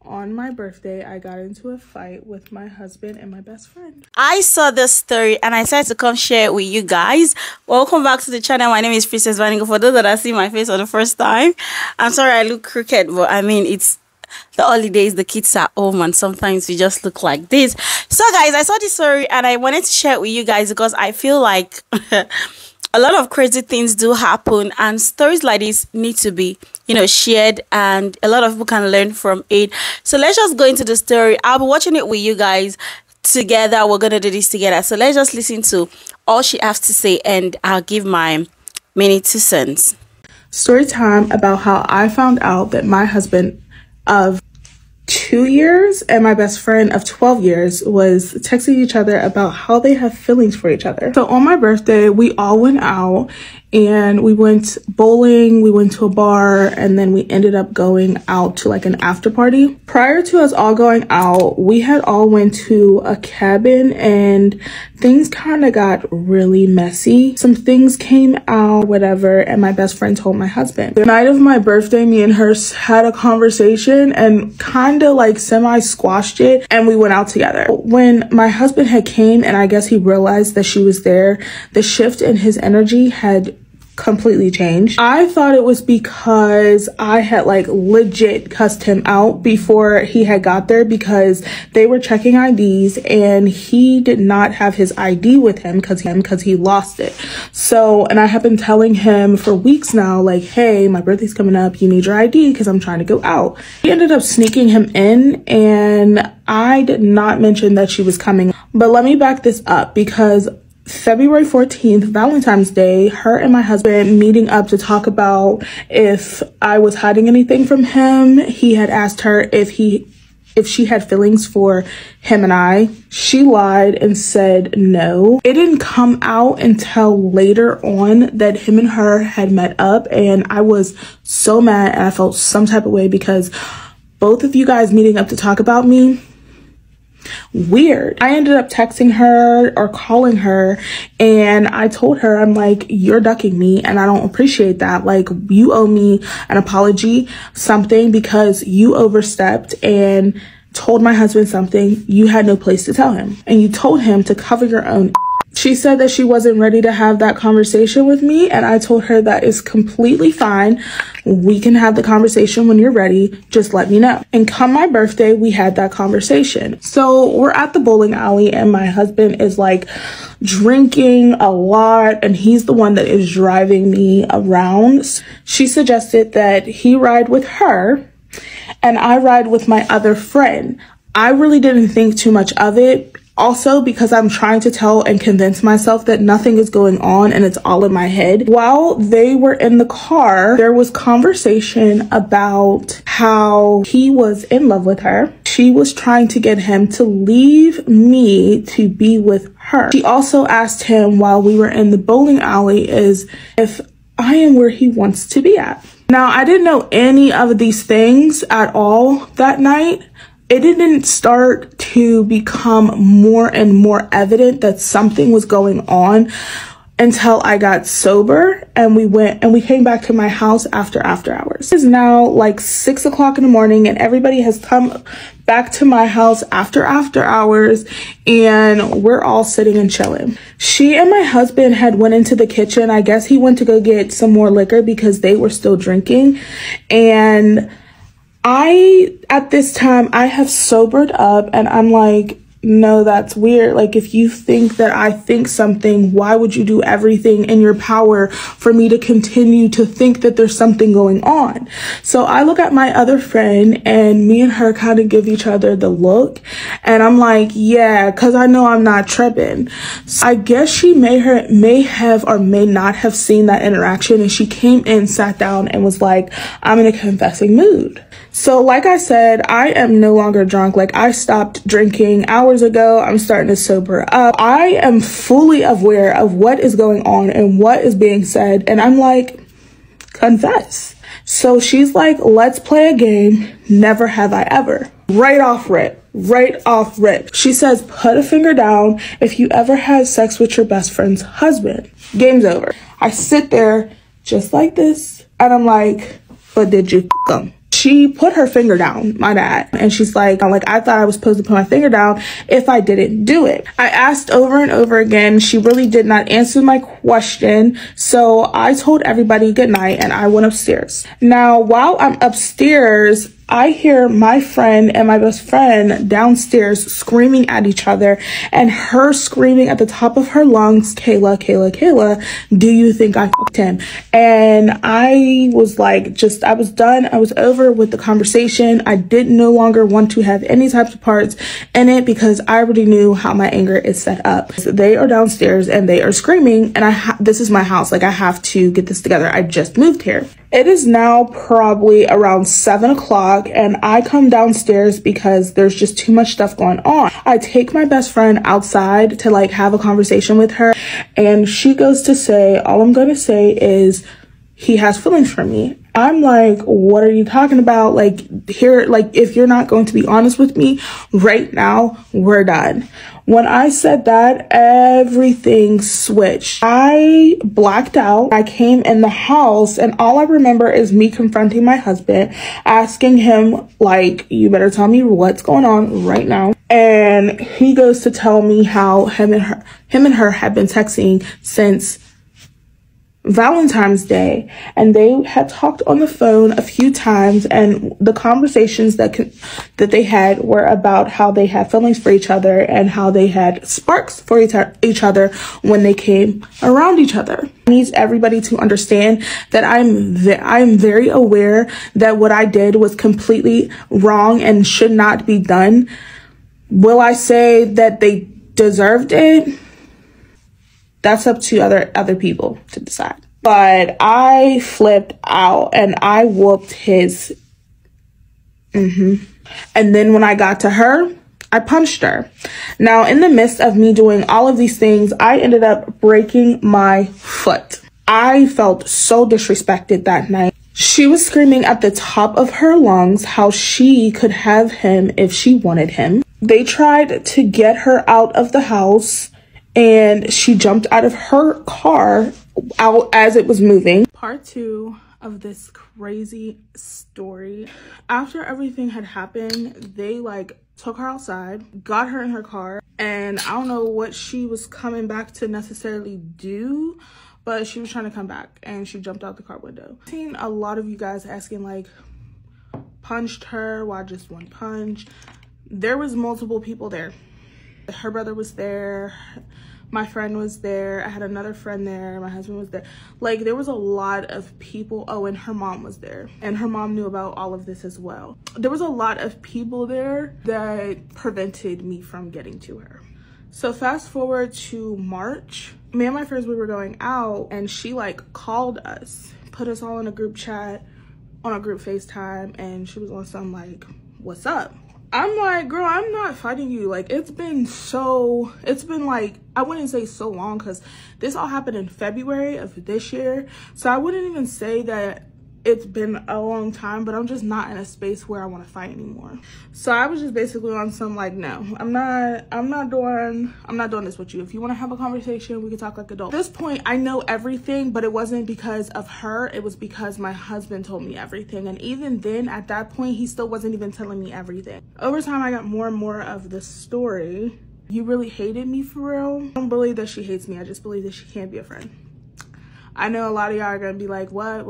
On my birthday, I got into a fight with my husband and my best friend. I saw this story and I decided to come share it with you guys. Welcome back to the channel. My name is Princess Vanigo. For those that are seeing my face for the first time, I'm sorry I look crooked, but I mean, it's the holidays, the kids are home, and sometimes we just look like this. So guys, I saw this story and I wanted to share it with you guys because I feel like a lot of crazy things do happen, and stories like this need to be, shared, and a lot of people can learn from it. So let's just go into the story. I'll be watching it with you guys together. We're gonna do this together. So let's just listen to all she has to say, and I'll give my mini 2 cents. Story time about how I found out that my husband of 2 years and my best friend of 12 years was texting each other about how they have feelings for each other. So on my birthday, we all went out and we went bowling, we went to a bar, and then we ended up going out to like an after party. Prior to us all going out, we had all went to a cabin and things kind of got really messy. Some things came out, whatever, and my best friend told my husband. The night of my birthday, me and her had a conversation and kind of like semi-squashed it, and we went out together. When my husband had came and I guess he realized that she was there, the shift in his energy had completely changed. I thought it was because I had like legit cussed him out before he had got there, because they were checking IDs and he did not have his ID with him because he lost it. So, and I have been telling him for weeks now, like, hey, my birthday's coming up, you need your ID because I'm trying to go out. He ended up sneaking him in, and I did not mention that she was coming. But let me back this up, because February 14th, Valentine's Day, her and my husband meeting up to talk about if I was hiding anything from him. He had asked her if she had feelings for him and I. She lied and said no. It didn't come out until later on that him and her had met up, and I was so mad and I felt some type of way because both of you guys meeting up to talk about me, weird. I ended up texting her or calling her, and I told her, I'm like, you're ducking me and I don't appreciate that. Like, you owe me an apology, something, because you overstepped and told my husband something you had no place to tell him, and you told him to cover your own. She said that she wasn't ready to have that conversation with me, and I told her that is completely fine. We can have the conversation when you're ready. Just let me know. And come my birthday, we had that conversation. So we're at the bowling alley and my husband is like drinking a lot, and he's the one that is driving me around. She suggested that he ride with her and I ride with my other friend. I really didn't think too much of it. Also, because I'm trying to tell and convince myself that nothing is going on and it's all in my head. While they were in the car, there was conversation about how he was in love with her. She was trying to get him to leave me to be with her. She also asked him while we were in the bowling alley is if I am where he wants to be at. Now, I didn't know any of these things at all that night. It didn't start to become more and more evident that something was going on until I got sober, and we came back to my house after hours. It's now like 6 o'clock in the morning and everybody has come back to my house after hours, and we're all sitting and chilling. She and my husband had went into the kitchen. I guess he went to go get some more liquor because they were still drinking, and at this time, I have sobered up, and I'm like, no, that's weird. Like, if you think that I think something, why would you do everything in your power for me to continue to think that there's something going on? So I look at my other friend, and me and her kind of give each other the look, and I'm like, yeah, because I know I'm not tripping. So I guess she may have or may not have seen that interaction, and she came in, sat down, and was like, I'm in a confessing mood. So like I said, I am no longer drunk. Like, I stopped drinking hours ago. I'm starting to sober up. I am fully aware of what is going on and what is being said. And I'm like, confess. So she's like, let's play a game. Never have I ever. Right off rip. She says, put a finger down if you ever had sex with your best friend's husband. Game's over. I sit there just like this, and I'm like, but did you f*** him? she put her finger down, my dad, and she's like, I thought I was supposed to put my finger down if I didn't do it. I asked over and over again. She really did not answer my question. So I told everybody good night and I went upstairs. Now, while I'm upstairs, I hear my friend and my best friend downstairs screaming at each other, and her screaming at the top of her lungs, Kayla, Kayla, Kayla, do you think I fucked him? And I was like, I was done. I was over with the conversation. I did no longer want to have any types of parts in it because I already knew how my anger is set up. So they are downstairs and they are screaming, and this is my house. Like, I have to get this together. I just moved here. It is now probably around 7 o'clock and I come downstairs because there's just too much stuff going on. I take my best friend outside to like have a conversation with her, and she goes to say, all I'm going to say is he has feelings for me. I'm like, what are you talking about? Like, if you're not going to be honest with me right now, we're done. When I said that, everything switched. I blacked out. I came in the house and all I remember is me confronting my husband, asking him, like, you better tell me what's going on right now. And he goes to tell me how him and her have been texting since Valentine's Day, and they had talked on the phone a few times, and the conversations that they had were about how they had feelings for each other and how they had sparks for each other when they came around each other. I need everybody to understand that I'm very aware that what I did was completely wrong and should not be done. Will I say that they deserved it? That's up to other people to decide. But I flipped out and I whooped his. And then when I got to her, I punched her. Now, in the midst of me doing all of these things, I ended up breaking my foot. I felt so disrespected that night. She was screaming at the top of her lungs how she could have him if she wanted him. They tried to get her out of the house, and she jumped out of her car out as it was moving. Part 2 of this crazy story. After everything had happened, they like took her outside, got her in her car, and I don't know what she was coming back to necessarily do, but she was trying to come back and she jumped out the car window. I've seen a lot of you guys asking like, punched her, why just one punch? There was multiple people there. Her brother was there, my friend was there, I had another friend there, my husband was there. Like, there was a lot of people. Oh, and her mom was there, and her mom knew about all of this as well. There was a lot of people there that prevented me from getting to her. So fast forward to March, me and my friends, we were going out, and she like called us, put us all in a group chat, on a group FaceTime, and she was on some like, what's up? I'm like, girl, I'm not fighting you. Like, it's been like, I wouldn't say so long, because this all happened in February of this year. So I wouldn't even say that it's been a long time, but I'm just not in a space where I want to fight anymore. So I was just basically on some like, no, I'm not doing this with you. If you want to have a conversation, we can talk like adults. At this point, I know everything, but it wasn't because of her. It was because my husband told me everything. And even then, at that point, he still wasn't even telling me everything. Over time, I got more and more of the story. You really hated me for real? I don't believe that she hates me. I just believe that she can't be a friend. I know a lot of y'all are gonna be like, what?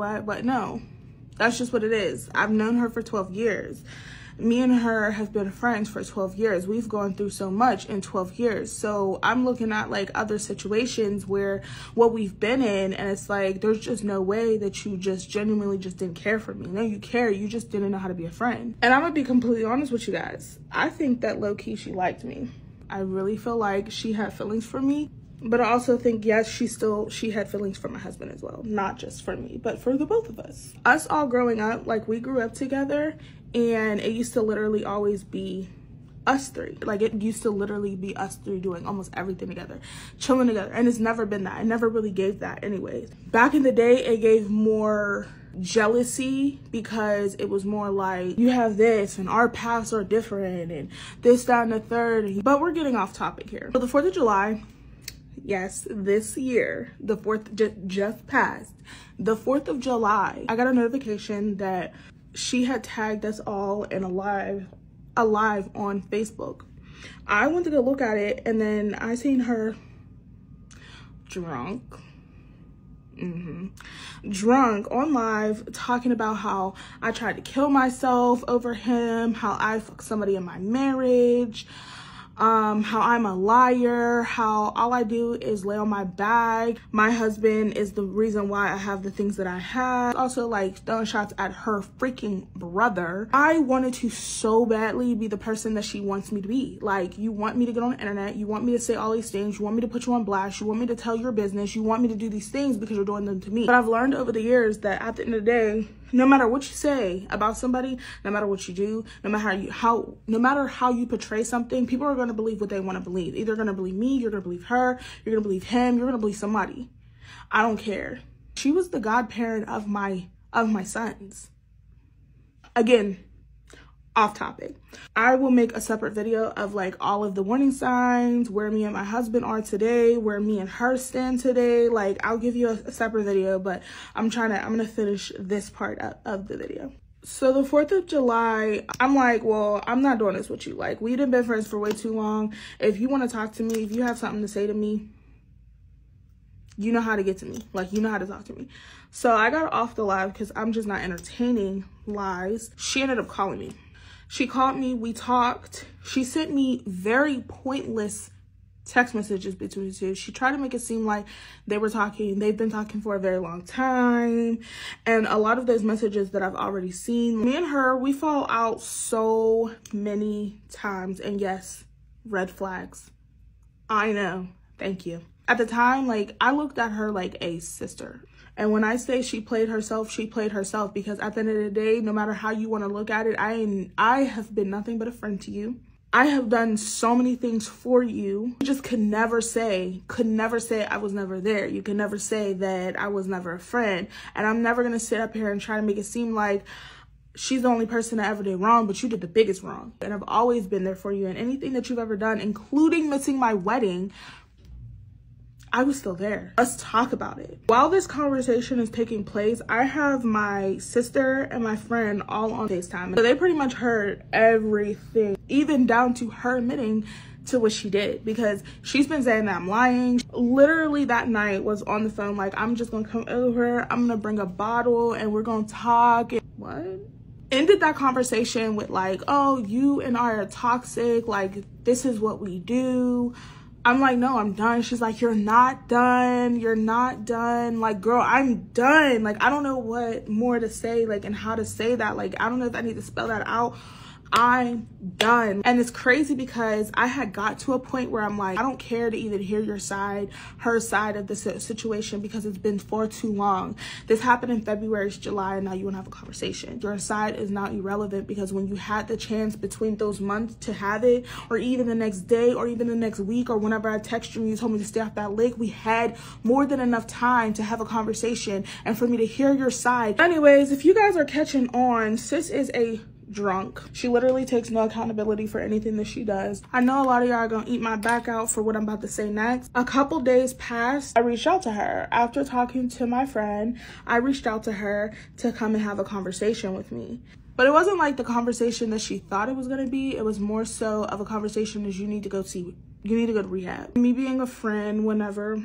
No, that's just what it is. I've known her for 12 years. Me and her have been friends for 12 years. We've gone through so much in 12 years. So I'm looking at like other situations where what we've been in, and it's like, there's just no way that you just genuinely just didn't care for me. No, you care, you just didn't know how to be a friend. And I'm gonna be completely honest with you guys. I think that low-key she liked me. I really feel like she had feelings for me. But I also think, yes, she had feelings for my husband as well. Not just for me, but for the both of us. Us all growing up, like, we grew up together, and it used to literally always be us three. Like, it used to literally be us three doing almost everything together, chilling together. And it's never been that. It never really gave that anyways. Back in the day, it gave more jealousy, because it was more like, you have this and our paths are different and this, that, and the third. But we're getting off topic here. So the 4th of July, yes, this year, the 4th just passed. The 4th of July, I got a notification that she had tagged us all in a live on Facebook. I went to go look at it, and then I seen her drunk on live talking about how I tried to kill myself over him, how I fucked somebody in my marriage, how I'm a liar, how all I do is lay on my back. My husband is the reason why I have the things that I have. Also, like, throwing shots at her freaking brother. I wanted to so badly be the person that she wants me to be. Like, you want me to get on the internet, you want me to say all these things, you want me to put you on blast, you want me to tell your business, you want me to do these things because you're doing them to me. But I've learned over the years that at the end of the day, no matter what you say about somebody, no matter what you do, no matter how you portray something, people are going to believe what they want to believe. Either going to believe me, you're going to believe her, you're going to believe him, you're going to believe somebody. I don't care. She was the godparent of my sons. Again, off topic. I will make a separate video of like all of the warning signs, where me and my husband are today, where me and her stand today. Like, I'll give you a separate video, but I'm gonna finish this part of the video. So the 4th of July, I'm like, well, I'm not doing this with you. Like, we've been friends for way too long. If you want to talk to me, if you have something to say to me, you know how to get to me. Like, you know how to talk to me. So I got off the live because I'm just not entertaining lies. She ended up calling me. She called me, we talked. She sent me very pointless text messages between the two. She tried to make it seem like they've been talking for a very long time. And a lot of those messages that I've already seen. Me and her, we fall out so many times. And yes, red flags. I know, thank you. At the time, like, I looked at her like a sister. And when I say she played herself, because at the end of the day, no matter how you want to look at it, I have been nothing but a friend to you. I have done so many things for you. You just could never say I was never there. You could never say that I was never a friend. And I'm never going to sit up here and try to make it seem like she's the only person that ever did wrong, but you did the biggest wrong. And I've always been there for you. And anything that you've ever done, including missing my wedding, I was still there. Let's talk about it. While this conversation is taking place, I have my sister and my friend all on FaceTime. So they pretty much heard everything, even down to her admitting to what she did, because she's been saying that I'm lying. Literally that night was on the phone like, I'm just gonna come over, I'm gonna bring a bottle and we're gonna talk. What? Ended that conversation with like, oh, you and I are toxic, like this is what we do. I'm like, no, I'm done. She's like, you're not done. You're not done. Like, girl, I'm done. Like, I don't know what more to say, like, and how to say that. Like, I don't know if I need to spell that out. I'm done. And it's crazy because I had got to a point where I'm like, I don't care to even hear your side, her side of the situation, because it's been for too long. This happened in February, it's July, and now you want to have a conversation. Your side is now irrelevant, because when you had the chance between those months to have it, or even the next day, or even the next week, or whenever I texted you and you told me to stay off that lake, we had more than enough time to have a conversation and for me to hear your side. Anyways, if you guys are catching on, sis is a drunk. She literally takes no accountability for anything that she does. I know a lot of y'all are gonna eat my back out for what I'm about to say next. A couple days passed. I reached out to her. After talking to my friend, I reached out to her to come and have a conversation with me. But it wasn't like the conversation that she thought it was gonna be. It was more so of a conversation as you need to go to rehab. Me being a friend, whenever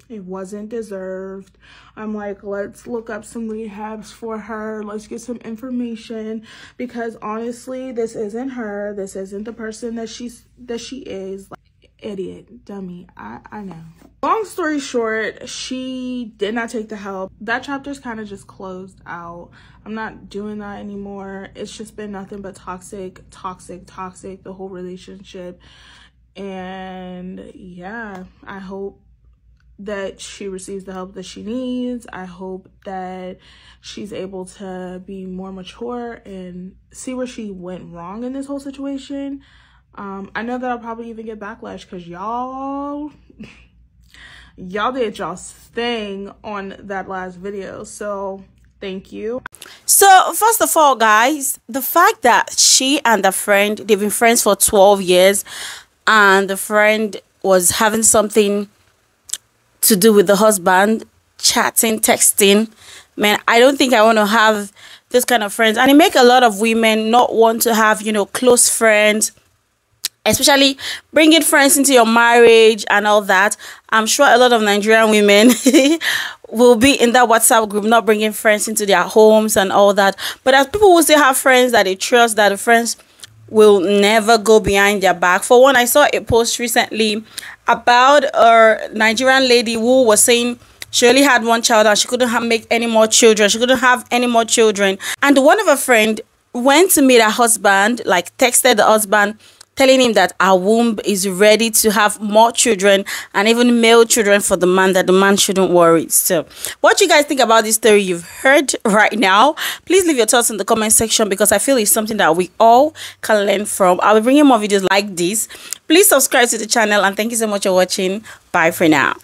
it wasn't deserved, I'm like, let's look up some rehabs for her. Let's get some information, because honestly, this isn't her. This isn't the person that she is. Like, idiot, dummy. I know. Long story short, she did not take the help. That chapter's kind of just closed out. I'm not doing that anymore. It's just been nothing but toxic, the whole relationship. And yeah, I hope that she receives the help that she needs. I hope that she's able to be more mature and see where she went wrong in this whole situation. I know that I'll probably even get backlash, because y'all did y'all's thing on that last video. So thank you. So first of all, guys, the fact that she and the friend, they've been friends for 12 years, and the friend was having something to do with the husband, chatting, texting, man, I don't think I want to have this kind of friends, and it make a lot of women not want to have, you know, close friends, especially bringing friends into your marriage and all that. I'm sure a lot of Nigerian women will be in that WhatsApp group, not bringing friends into their homes and all that. But as people will still have friends that they trust, that the friends will never go behind their back. For one, I saw a post recently about a Nigerian lady who was saying she only had one child and she couldn't make any more children. She couldn't have any more children. And one of her friend went to meet her husband, like texted the husband, telling him that her womb is ready to have more children and even male children for the man, that the man shouldn't worry. So what you guys think about this story you've heard right now? Please leave your thoughts in the comment section, because I feel it's something that we all can learn from. I'll be bringing more videos like this. Please subscribe to the channel, and thank you so much for watching. Bye for now.